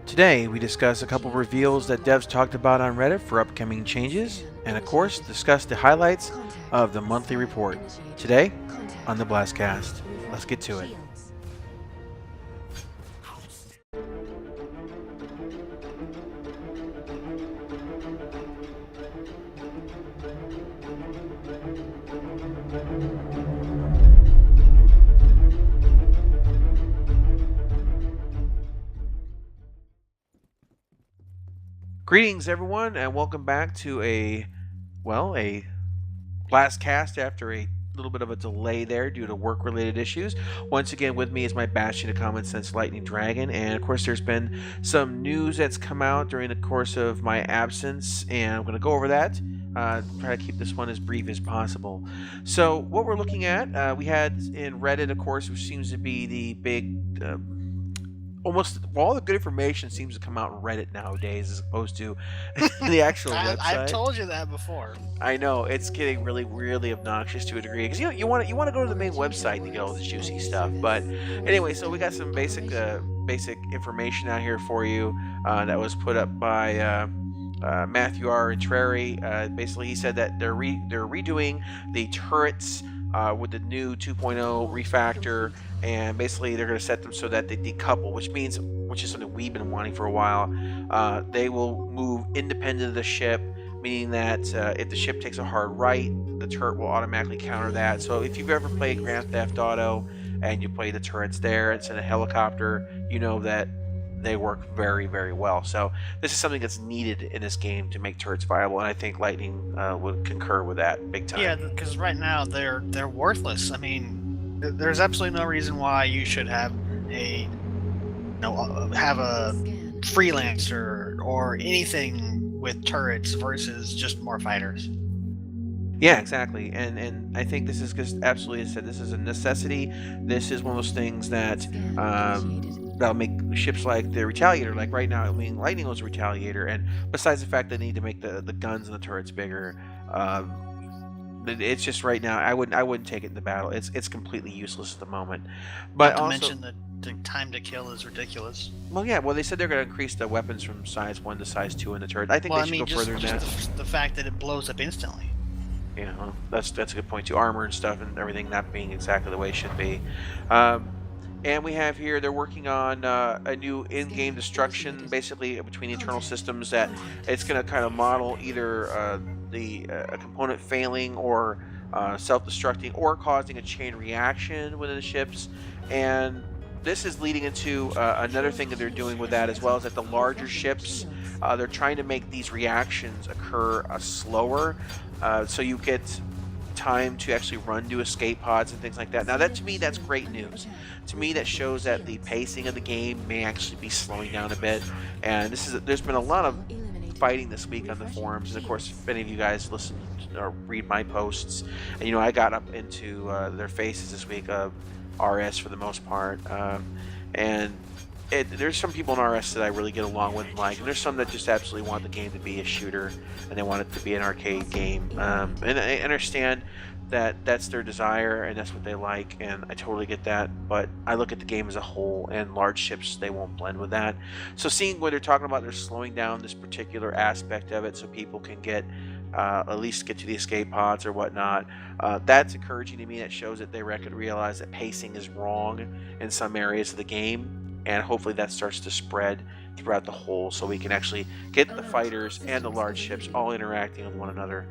Today, we discuss a couple reveals that devs talked about on Reddit for upcoming changes, and of course, discuss the highlights of the monthly report. Today, on the BlastCast. Let's get to it. Greetings, everyone, and welcome back to a BlastCast after a little bit of a delay there due to work-related issues. Once again, with me is my bastion of common sense, Lightning Dragon, and of course, there's been some news that's come out during the course of my absence, and I'm going to go over that. Try to keep this one as brief as possible. So, what we're looking at, we had in Reddit, of course, which seems to be the big. All the good information seems to come out in Reddit nowadays as opposed to the actual website. I've told you that before. I know it's getting really obnoxious to a degree because you want to go to the main website to get all the juicy stuff. But anyway, so we got some basic information out here for you that was put up by Matthew R. Intreri. Basically, he said that they're redoing the turrets with the new 2.0 refactor, and basically they're going to set them so that they decouple, which is something we've been wanting for a while. They will move independent of the ship, meaning that if the ship takes a hard right, the turret will automatically counter that. So if you've ever played Grand Theft Auto and you play the turrets there, it's in a helicopter, you know that they work very well. So this is something that's needed in this game to make turrets viable, and I think Lightning would concur with that big time. Yeah, because right now they're worthless. I mean, there's absolutely no reason why you should have a freelancer or anything with turrets versus just more fighters. Yeah, exactly, and I think this is just absolutely, as I said, this is a necessity. This is one of those things that that'll make ships like the Retaliator. Like right now, I mean, Lightning was a Retaliator, and besides the fact they need to make the guns and the turrets bigger, it's just right now I wouldn't take it in the battle. It's completely useless at the moment. But Not to also, mention that the time to kill is ridiculous. well, yeah, well they said they're going to increase the weapons from size 1 to size 2 in the turret. I think they should go further than that. The fact that it blows up instantly. Yeah, well, that's a good point too. Armor and stuff and everything not being exactly the way it should be. And we have here they're working on a new in-game destruction, basically between the internal systems, that it's going to kind of model either a component failing or self-destructing or causing a chain reaction within the ships. And this is leading into another thing that they're doing with that as well, is that the larger ships, they're trying to make these reactions occur slower, so you get time to actually run to escape pods and things like that. Now that, to me, that's great news. To me, that shows that the pacing of the game may actually be slowing down a bit. And there's been a lot of fighting this week on the forums, and of course, if any of you guys listen or read my posts, and I got up into their faces this week of RS for the most part, and there's some people in RS that I really get along with and like, and there's some that just absolutely want the game to be a shooter and they want it to be an arcade game. And I understand that that's their desire and that's what they like, and I totally get that, but I look at the game as a whole, and large ships, they won't blend with that. So seeing what they're talking about, they're slowing down this particular aspect of it so people can get at least get to the escape pods or whatnot. That's encouraging to me. That shows that they realize that pacing is wrong in some areas of the game, and hopefully that starts to spread throughout the whole, so we can actually get the fighters and the large ships all interacting with one another.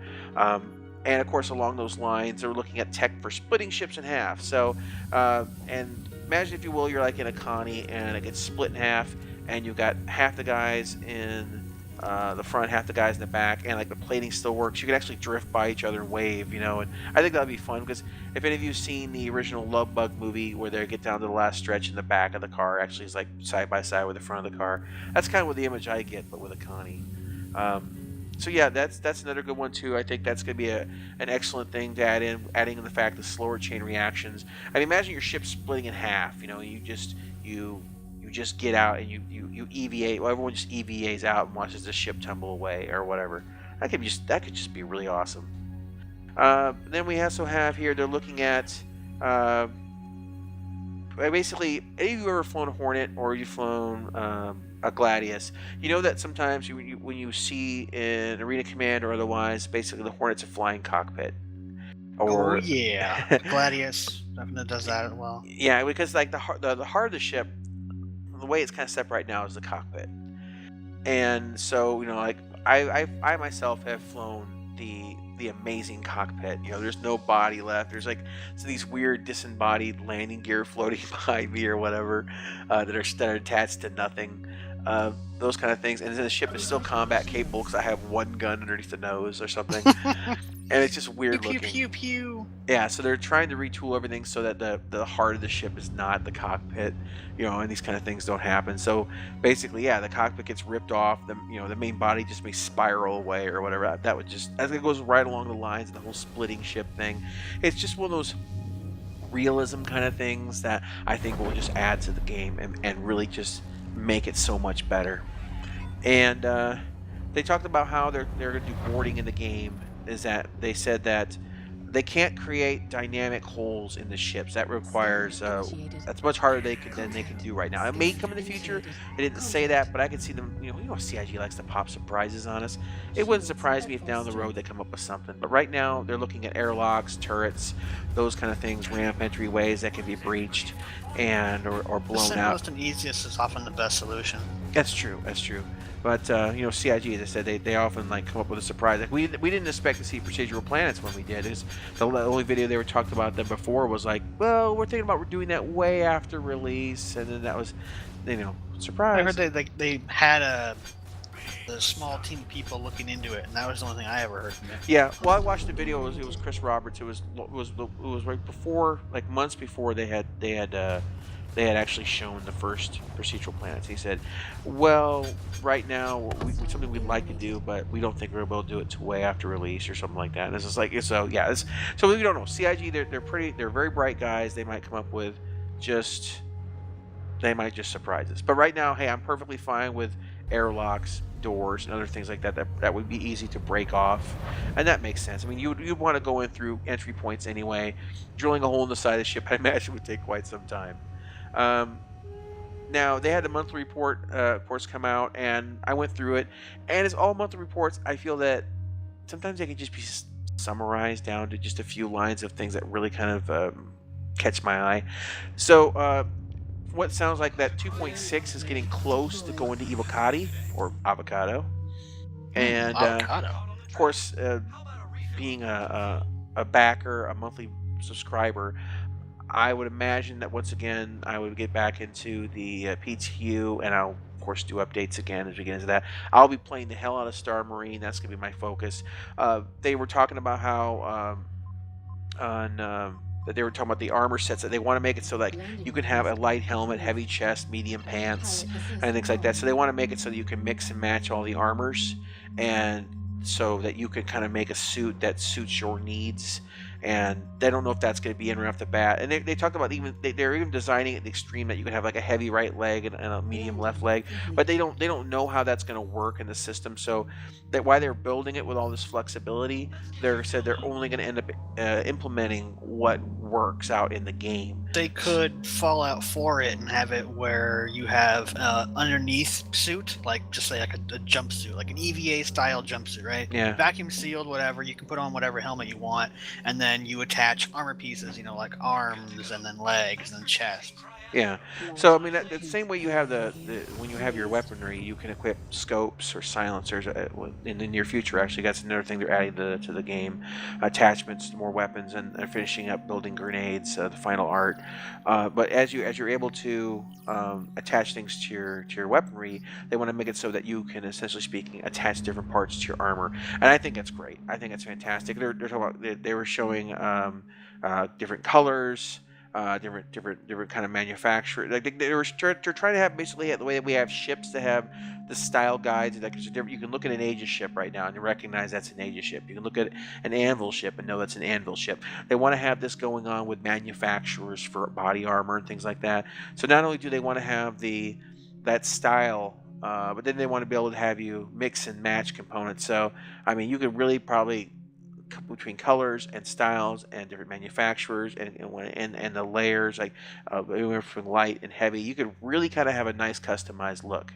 And of course, along those lines, they're looking at tech for splitting ships in half. So, and imagine, if you will, you're like in a Connie and it gets split in half, and you've got half the guys in the front, half the guys in the back, and like the plating still works. You can actually drift by each other and wave, and I think that'd be fun, because if any of you've seen the original Love Bug movie where they get down to the last stretch, and the back of the car actually is like side by side with the front of the car, that's kind of what the image I get, but with a Connie. So yeah, that's another good one too. I think that's going to be an excellent thing to adding in the fact of slower chain reactions. I mean, imagine your ship splitting in half. You just get out and you EVA. Well, everyone just EVAs out and watches the ship tumble away or whatever. That could just be really awesome. Then we also have here, they're looking at basically, any of you ever flown a Hornet or you've flown a Gladius, you know that sometimes when you see in Arena Command or otherwise, basically the Hornet's a flying cockpit. Oh Or yeah, Gladius definitely does that as well. yeah, because like the heart of the ship, the way it's kind of set up right now is the cockpit. And so, like I myself have flown the amazing cockpit. There's no body left. There's like these weird disembodied landing gear floating behind me or whatever, that are attached to nothing. Those kind of things. And then the ship is still combat capable because I have one gun underneath the nose or something, and it's just Pew weird pew looking. pew pew. Yeah, so they're trying to retool everything so that the heart of the ship is not the cockpit, and these kind of things don't happen. So basically, yeah, the cockpit gets ripped off. The main body just may spiral away or whatever. That would just, as it goes right along the lines of the whole splitting ship thing. It's just one of those realism kind of things that I think will just add to the game and really just make it so much better. And they talked about how they're going to do boarding in the game. Is that they said that they can't create dynamic holes in the ships. That requires that's much harder than they can do right now. It may come in the future. They didn't say that, but I could see them. CIG likes to pop surprises on us. It wouldn't surprise me if down the road they come up with something. But right now they're looking at airlocks, turrets, those kind of things, ramp entryways that can be breached or The blown out. simplest and easiest is often the best solution. That's true. That's true. But CIG, as I said, they often like come up with a surprise. Like we didn't expect to see procedural planets when we did. The only video they were talked about them before was like, well, we're thinking about doing that way after release, and then that was, surprise. I heard they had a small team of people looking into it, and that was the only thing I ever heard from it. Yeah, well, I watched the video. It was Chris Roberts. It was right before, like months before they had actually shown the first procedural planets. He said, "Well, right now, something we'd like to do, but we don't think we're able to do it till way after release or something like that." And it's just like, so yeah, so we don't know. CIG, they're very bright guys. They might come up with they might just surprise us. But right now, hey, I'm perfectly fine with airlocks, doors, and other things like that. That would be easy to break off, and that makes sense. I mean, you'd want to go in through entry points anyway. Drilling a hole in the side of the ship, I imagine, would take quite some time. Um, Now they had the monthly reports come out, and I went through it. And as all monthly reports, I feel that sometimes they can just be summarized down to just a few lines of things that really kind of catch my eye. So what sounds like that 2.6 is getting close to going to Evocati or Avocado, and Avocado. of course, being a backer, a monthly subscriber, I would imagine that once again I would get back into the PTU, and I'll of course do updates again as we get into that. I'll be playing the hell out of Star Marine. That's gonna be my focus. They were talking about how on that they were talking about the armor sets, that they want to make it so that you can have a light helmet, heavy chest, medium pants, and things like that. So they want to make it so that you can mix and match all the armors, and so that you can kind of make a suit that suits your needs. And they don't know if that's going to be in right off the bat. And they talked about they're even designing it at the extreme that you can have like a heavy right leg and a medium left leg, but they don't know how that's going to work in the system. So that why they're building it with all this flexibility, they're only going to end up implementing what works out in the game. They could fall out for it and have it where you have underneath suit, like just say like a jumpsuit, like an EVA style jumpsuit, right? Yeah. Vacuum sealed, whatever. You can put on whatever helmet you want, and then you attach armor pieces, like arms and then legs and then chest. Yeah. So I mean, the same way you have the when you have your weaponry, you can equip scopes or silencers in the near future. Actually, that's another thing they're adding to the game: attachments to more weapons, and finishing up building grenades, the final art. But as you're able to attach things to your weaponry, they want to make it so that you can, essentially speaking, attach different parts to your armor. And I think that's great. I think that's fantastic. They're talking about they were showing different colors. Different kind of manufacturer. Like they're trying to have basically the way that we have ships to have the style guides. Like you can look at an Aegis ship right now and you recognize that's an Aegis ship. You can look at an Anvil ship and know that's an Anvil ship. They want to have this going on with manufacturers for body armor and things like that. So not only do they want to have that style, but then they want to be able to have you mix and match components. So I mean, you could really probably between colors and styles and different manufacturers and the layers like anywhere from light and heavy. You could really kind of have a nice customized look.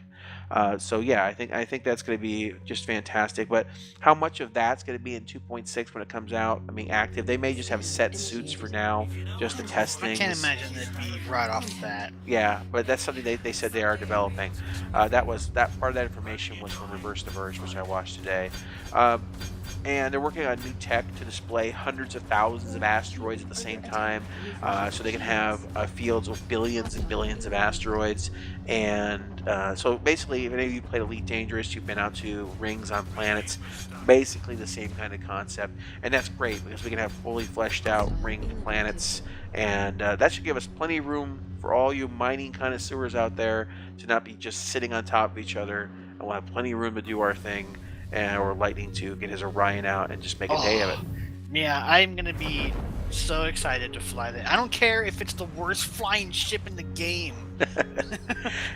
So yeah, I think that's going to be just fantastic. But how much of that's going to be in 2.6 when it comes out? I mean, active. They may just have set suits for now, just to test I can't things. imagine it'd be right off the bat. Yeah, but that's something they said they are developing. That part of that information was from Reverse the Verge, which I watched today. Um, and they're working on new tech to display hundreds of thousands of asteroids at the same time, so they can have fields with billions and billions of asteroids. And so basically, if any of you played Elite Dangerous, you've been out to rings on planets, basically the same kind of concept. And that's great because we can have fully fleshed out ringed planets, and that should give us plenty of room for all you mining connoisseurs out there to not be just sitting on top of each other, and we'll have plenty of room to do our thing, and or Lightning to get his Orion out and just make a day of it. Oh, yeah, I'm gonna be so excited to fly that. I don't care if it's the worst flying ship in the game.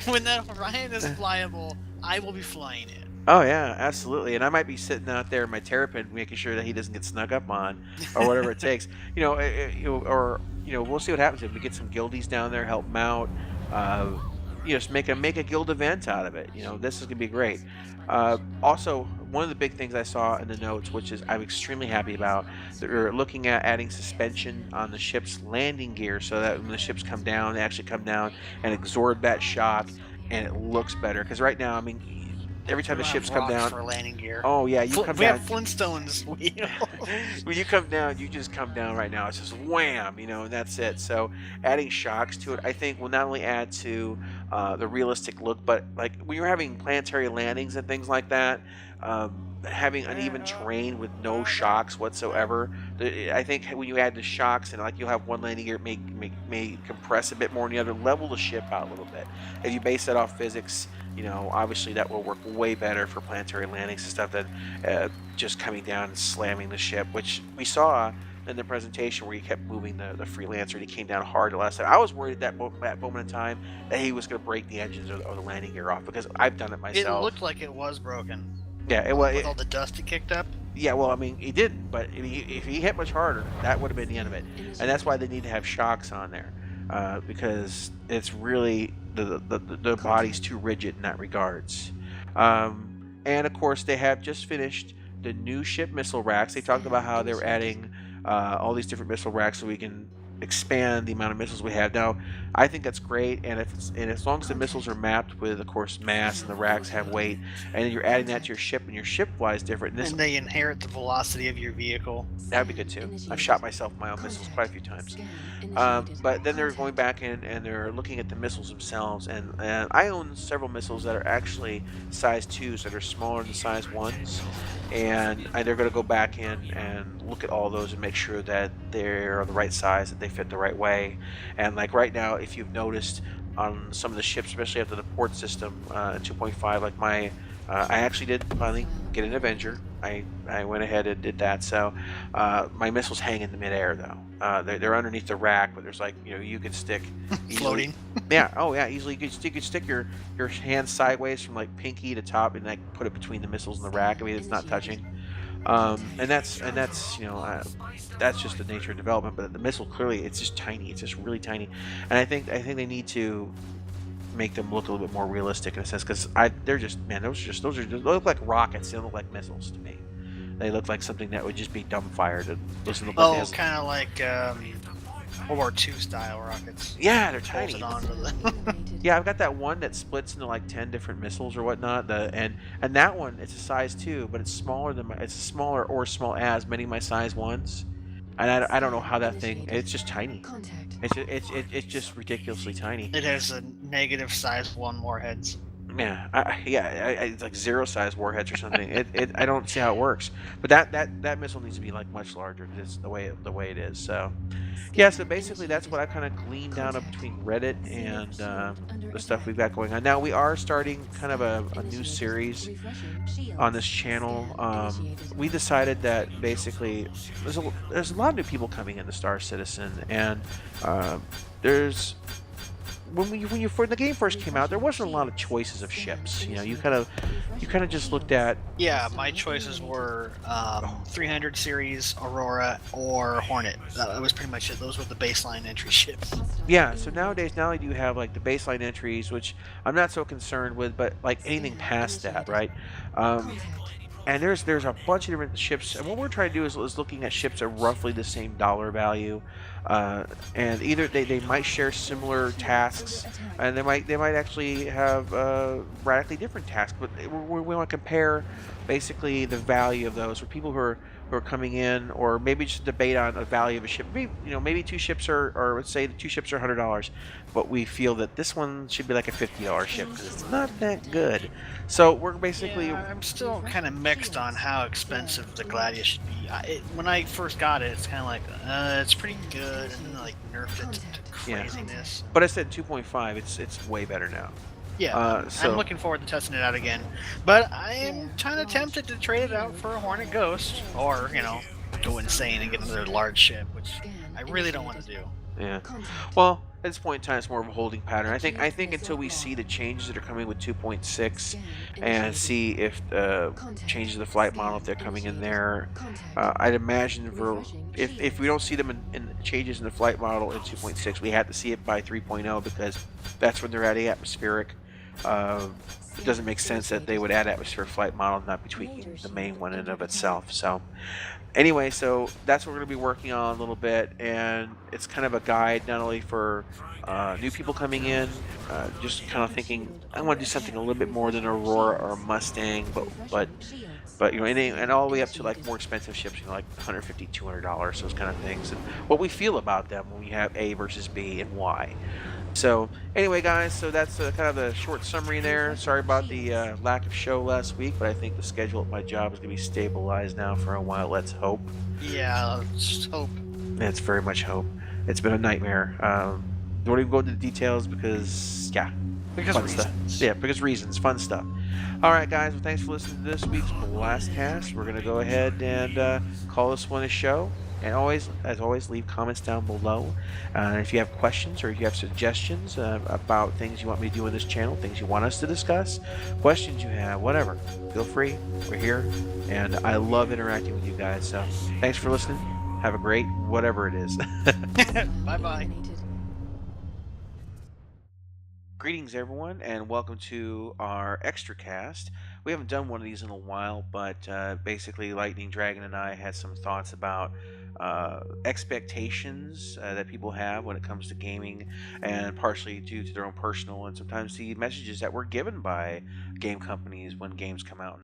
When that Orion is flyable, I will be flying it. Oh yeah, absolutely. And I might be sitting out there in my Terrapin, making sure that he doesn't get snuck up on, or whatever it takes. Or we'll see what happens if we get some guildies down there, help them out. Uh, just make a guild event out of it. This is gonna be great. Also, one of the big things I saw in the notes, which is I'm extremely happy about, they're looking at adding suspension on the ship's landing gear, so that when the ships come down, they actually come down and absorb that shock, and it looks better. Because right now, I mean, every time We the don't have ships come rocks down, for landing gear. oh yeah, you come We down. have Flintstones. When you come down, you just come down right now. It's just wham, and that's it. So adding shocks to it, I think, will not only add to the realistic look, but like when you're having planetary landings and things like that, having uneven terrain with no shocks whatsoever. I think when you add the shocks and like you'll have one landing gear may compress a bit more, and the other level the ship out a little bit. If you base that off physics, obviously that will work way better for planetary landings and stuff than just coming down and slamming the ship, which we saw in the presentation where he kept moving the freelancer and he came down hard the last time. I was worried at that moment in time that he was going to break the engines or the landing gear off, because I've done it It myself. looked like it was broken. Yeah, it was. With all the dust it kicked up. Yeah, well, I mean, he didn't, but if he hit much harder, that would have been the end of it. And that's why they need to have shocks on there, because it's really the body's too rigid in that regards. And of course, they have just finished the new ship missile racks. They talked about how they're adding all these different missile racks so we can expand the amount of missiles we have. Now, I think that's great, and as long as the missiles are mapped with, of course, mass, and the racks have weight, and then you're adding that to your ship, and your ship flies different. And they inherit the velocity of your vehicle. That'd be good too. I've shot myself with my own missiles quite a few times. But then they're going back in and they're looking at the missiles themselves, and I own several missiles that are actually size 2s that are smaller than size 1s, and they're going to go back in and look at all those and make sure that they're the right size, that they fit the right way. And like right now, if you've noticed on some of the ships, especially after the port system 2.5, like I actually did finally get an Avenger. I went ahead and did that. So my missiles hang in the midair though. They're underneath the rack, but there's you could stick easily. Floating. Yeah. Oh yeah. Easily you could stick your hand sideways from like pinky to top and like put it between the missiles and the rack. I mean, it's not touching. And that's that's just the nature of development. But the missile, clearly, it's just tiny. It's just really tiny. And I think they need to make them look a little bit more realistic in a sense, because they're just, man, those look like rockets. They don't look like missiles to me. They look like something that would just be dumbfired. It doesn't look like kind of like World War II style rockets. Yeah, they're tiny. Yeah, I've got that one that splits into like 10 different missiles or whatnot. And that one, it's a size 2, but it's smaller than it's smaller or small as many of my size 1s. And I don't know how that thing. It's just tiny. It's just ridiculously tiny. It has a negative size 1 warheads. Yeah, it's like 0 size warheads or something. I don't see how it works. But that missile needs to be like much larger. It's the way it is. So yeah. So basically, that's what I kind of gleaned down up between Reddit and the stuff we've got going on. Now we are starting kind of a new series on this channel. We decided that basically there's a lot of new people coming into Star Citizen, and there's when the game first came out, there wasn't a lot of choices of ships. You kind of just looked at. Yeah, my choices were 300 series, Aurora, or Hornet. That was pretty much it. Those were the baseline entry ships. Yeah, so nowadays, not only do you have like the baseline entries, which I'm not so concerned with, but like anything past that, right? Um, and there's a bunch of different ships, and what we're trying to do is looking at ships at roughly the same dollar value, uh, and either they might share similar tasks, and they might actually have radically different tasks, but we want to compare basically the value of those for people who are coming in, or maybe just debate on a value of a ship. Maybe two ships are, or let's say the two ships are $100, but we feel that this one should be like a $50 ship because it's not that good. So we're basically. Yeah, I'm still kind of mixed on how expensive the Gladius should be. When I first got it, it's kind of like, it's pretty good, and then like nerfed it to Yeah. craziness. But I said 2.5. It's way better now. Yeah, So I'm looking forward to testing it out again. But I am kind of tempted to trade it out for a Hornet Ghost, or go insane and get another large ship, which I really don't want to do. yeah. Well, at this point in time, it's more of a holding pattern. I think until we see the changes that are coming with 2.6, and see if changes to the flight model, if they're coming in there, I'd imagine if we don't see them in changes in the flight model in 2.6, we have to see it by 3.0 because that's when they're adding atmospheric. Uh, it doesn't make sense that they would add atmospheric flight model, not be tweaking the main one in and of itself. So anyway, so that's what we're going to be working on a little bit, and it's kind of a guide not only for new people coming in, just kind of thinking I want to do something a little bit more than Aurora or Mustang, but and all the way up to like more expensive ships, like $150, $200, those kind of things, and what we feel about them when we have A versus B and why. So anyway, guys, so that's kind of the short summary there. Sorry about the lack of show last week, but I think the schedule at my job is going to be stabilized now for a while. Let's hope. Yeah, let's hope. Let's very much hope. It's been a nightmare. Don't even go into the details because, yeah, Because fun reasons. stuff. Yeah, because reasons, fun stuff. All right, guys. Well, thanks for listening to this week's BlastCast. We're going to go ahead and call this one a show. And as always, leave comments down below. If you have questions or if you have suggestions about things you want me to do on this channel, things you want us to discuss, questions you have, whatever, feel free. We're here, and I love interacting with you guys. So thanks for listening. Have a great whatever it is. Bye bye. Greetings, everyone, and welcome to our extra cast. We haven't done one of these in a while, but basically, Lightning Dragon and I had some thoughts about expectations that people have when it comes to gaming, and partially due to their own personal and sometimes the messages that were given by game companies when games come out.